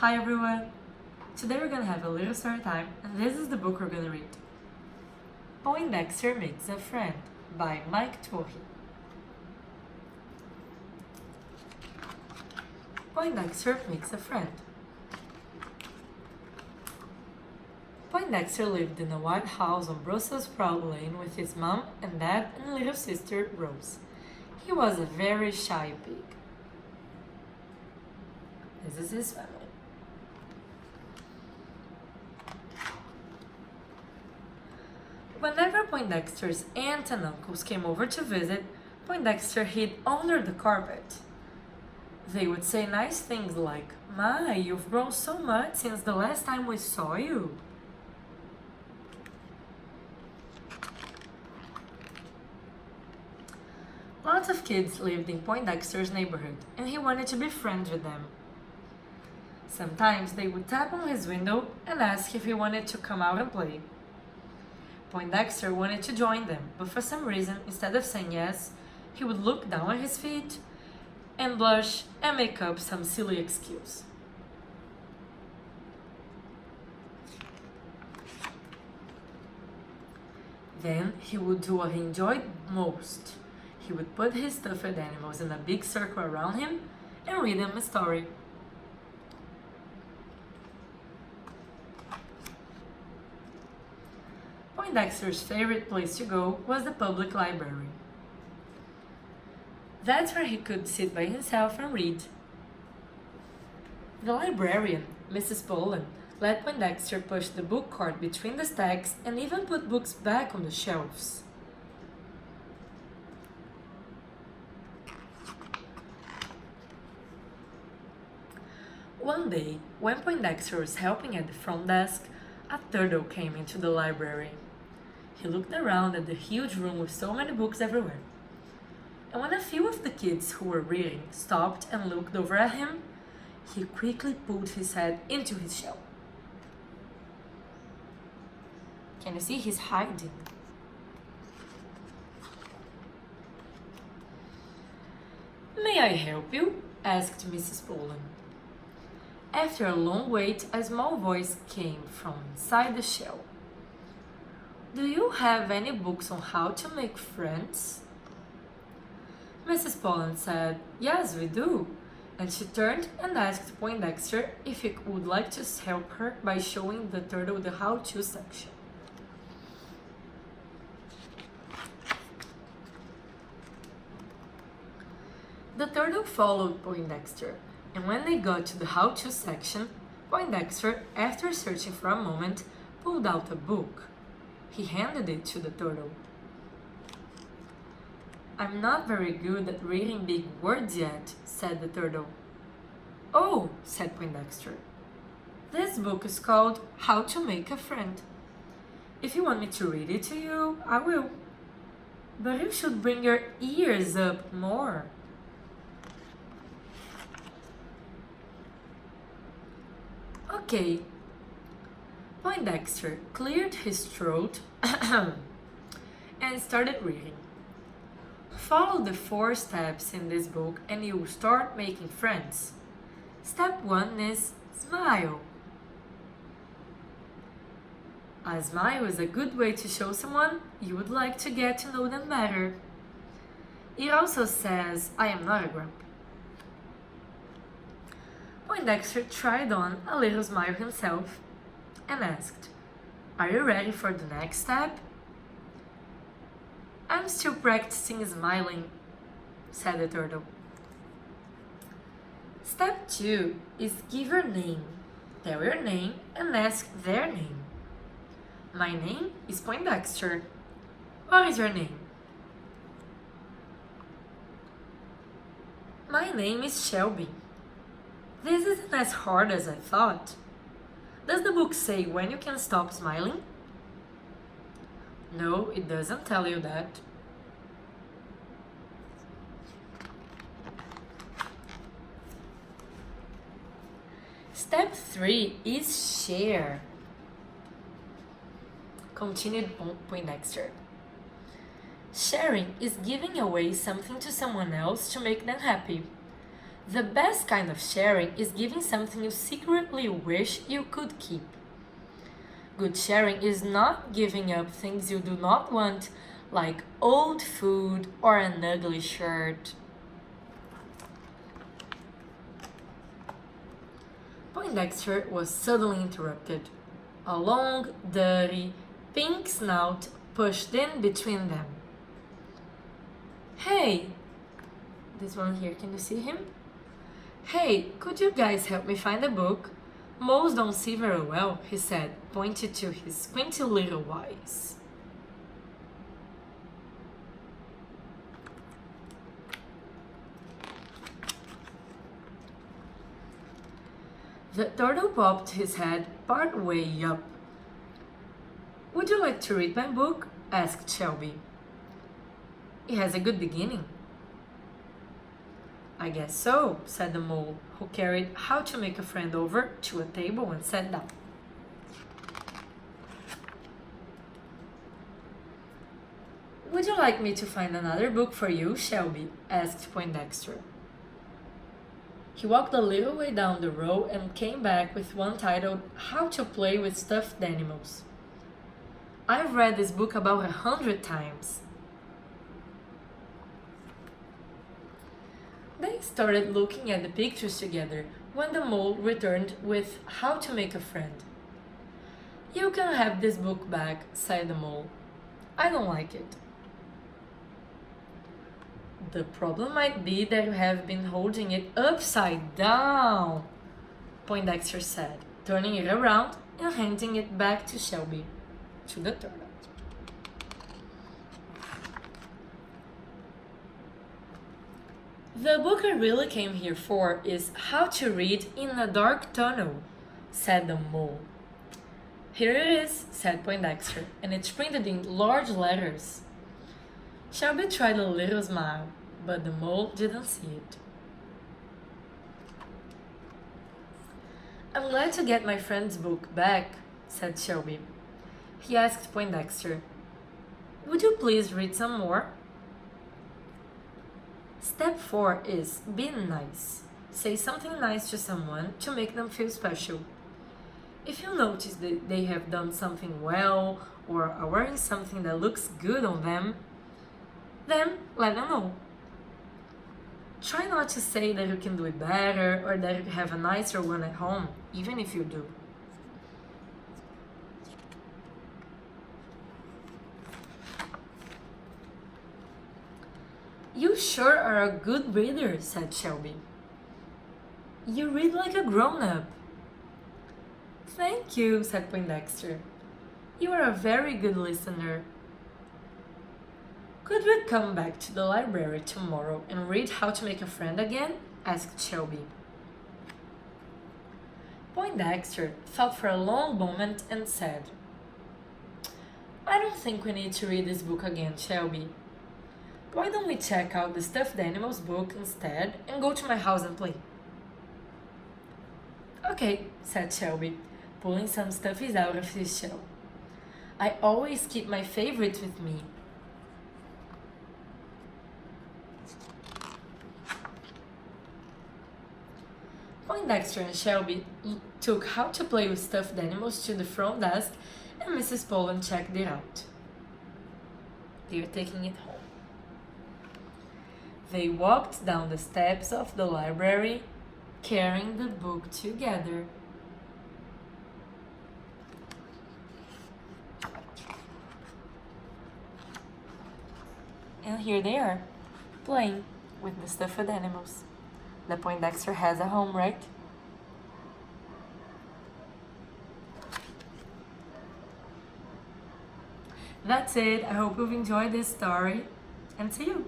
Hi everyone! Today we're gonna have a little story time, and this is the book we're gonna read. Poindexter Makes a Friend by Mike Twohy. Poindexter makes a friend. Poindexter lived in a white house on Brussels Sprout Lane with his mom and dad and little sister Rose. He was a very shy pig. This is his family. Whenever Poindexter's aunt and uncles came over to visit, Poindexter hid under the carpet. They would say nice things like, "My, you've grown so much since the last time we saw you." Lots of kids lived in Poindexter's neighborhood, and he wanted to be friends with them. Sometimes they would tap on his window and ask if he wanted to come out and play. Poindexter wanted to join them, but for some reason, instead of saying yes, he would look down at his feet and blush and make up some silly excuse. Then he would do what he enjoyed most. He would put his stuffed animals in a big circle around him and read them a story. Poindexter's favorite place to go was the public library. That's where he could sit by himself and read. The librarian, Mrs. Poland, let Poindexter push the book cart between the stacks and even put books back on the shelves. One day, when Poindexter was helping at the front desk, a turtle came into the library. He looked around at the huge room with so many books everywhere. And when a few of the kids who were reading stopped and looked over at him, he quickly pulled his head into his shell. Can you see? He's hiding. "May I help you?" asked Mrs. Poland. After a long wait, a small voice came from inside the shell. "Do you have any books on how to make friends?" Mrs. Poland said, "Yes, we do." And she turned and asked Poindexter if he would like to help her by showing the turtle the how-to section. The turtle followed Poindexter, and when they got to the how-to section, Poindexter, after searching for a moment, pulled out a book. He handed it to the turtle. "I'm not very good at reading big words yet," said the turtle. "Oh," said Poindexter. "This book is called How to Make a Friend. If you want me to read it to you, I will. But you should bring your ears up more." "Okay." Poindexter cleared his throat and started reading. "Follow the 4 steps in this book and you'll start making friends. Step 1 is smile. A smile is a good way to show someone you would like to get to know them better. It also says, 'I am not a grump.'" Poindexter tried on a little smile himself and asked, "Are you ready for the next step?" "I'm still practicing smiling," said the turtle. Step 2 is give your name. Tell your name and ask their name. "My name is Poindexter. What is your name?" "My name is Shelby." "This isn't as hard as I thought. Does the book say when you can stop smiling?" "No, it doesn't tell you that." Step 3 is share, continued Poindexter. Sharing is giving away something to someone else to make them happy. The best kind of sharing is giving something you secretly wish you could keep. Good sharing is not giving up things you do not want, like old food or an ugly shirt. Poindexter was suddenly interrupted. A long, dirty, pink snout pushed in between them. Hey, this one here, can you see him? Hey, could you guys help me find a book? Moles don't see very well, he said, pointing to his squinty little eyes. The turtle popped his head part way up. Would you like to read my book? Asked Shelby. It has a good beginning. I guess so, said the mole, who carried How to Make a Friend over to a table and sat down. Would you like me to find another book for you, Shelby? Asked Poindexter. He walked a little way down the row and came back with one titled How to Play with Stuffed Animals. I've read this book about 100 times. They started looking at the pictures together when the mole returned with How to Make a Friend. You can have this book back, said the mole. I don't like it. The problem might be that you have been holding it upside down, Poindexter said, turning it around and handing it back to Shelby, to the turtle. The book I really came here for is How to Read in a Dark Tunnel, said the mole. Here it is, said Poindexter, and it's printed in large letters. Shelby tried a little smile, but the mole didn't see it. I'm glad to get my friend's book back, said Shelby. He asked Poindexter, would you please read some more? Step 4 is be nice. Say something nice to someone to make them feel special. If you notice that they have done something well or are wearing something that looks good on them, then let them know. Try not to say that you can do it better or that you have a nicer one at home, even if you do. You sure are a good reader, said Shelby. You read like a grown-up. Thank you, said Poindexter. You are a very good listener. Could we come back to the library tomorrow and read How to Make a Friend again? Asked Shelby. Poindexter thought for a long moment and said, I don't think we need to read this book again, Shelby. Why don't we check out the Stuffed Animals book instead and go to my house and play? Okay, said Shelby, pulling some stuffies out of his shell. I always keep my favorites with me. Poindexter and Shelby took How to Play with Stuffed Animals to the front desk and Mrs. Poland checked it out. They are taking it home. They walked down the steps of the library, carrying the book together. And here they are, playing with the stuffed animals. The Poindexter has a home, right? That's it. I hope you've enjoyed this story, and see you!